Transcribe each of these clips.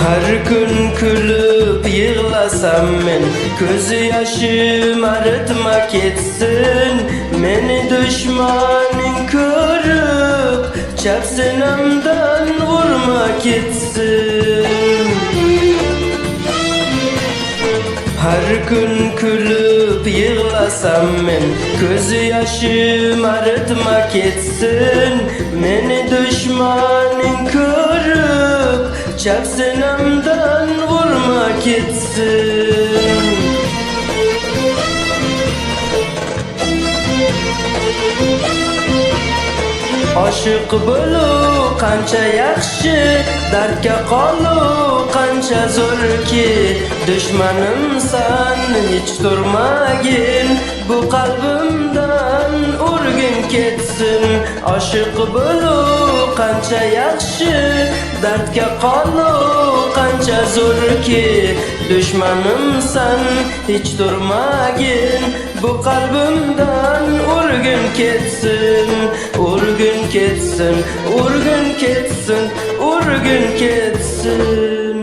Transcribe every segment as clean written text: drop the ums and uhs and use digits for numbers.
Her gün külüp yığlasam men, göz yaşım arıtmak etsin. Meni düşmanın körüp çapsınamdan vurmak etsin. Her gün külüp yığlasam men, göz yaşım arıtmak etsin. Meni düşmanın körüp çapsınamdan vurmak etsin. Aşık bolu kança yaxşı, dertke qalu kança zor ki. Düşmanımsan hiç durmagin, bu kalbimden urgin ketsin. Aşık bolu kança yaxşı, dertke qalu kança zor ki. Düşmanımsan hiç durmagin, bu kalbimden urgin ketsin. Urgin ketsin, urgin ketsin, urgin ketsin.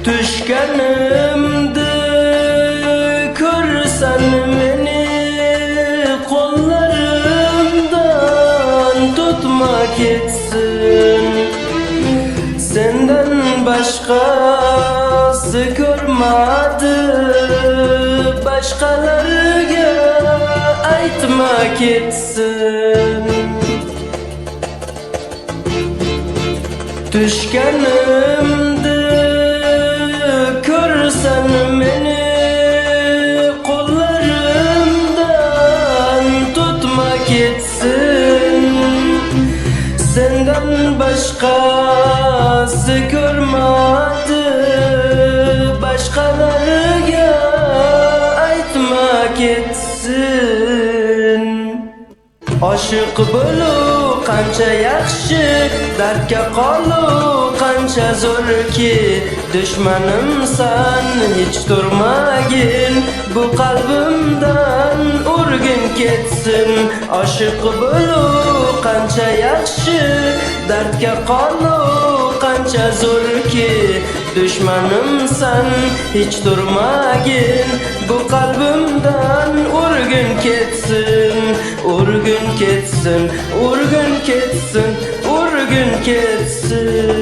Düşkənimdi körsən məni, kollarımdan tutmak etsin. Senden başkası görmedi, başkalarına aytmak etsin. Düşkənimdi körsən məni, kollarımdan tutmak etsin. Senden başkası görmedi, başkalarına aytmak etsin. Aşık bolu kança yaxşı, dertke qalu kança zor ki. Düşmanımsan hiç durmagin, bu kalbimden urgin ketsin. Aşık bolu kança yaxşı, dertke qalu kança zor ki. Düşmanımsan hiç durmagin, bu kalbimden urgin ketsin. Urgin ketsin, urgin ketsin, urgin ketsin.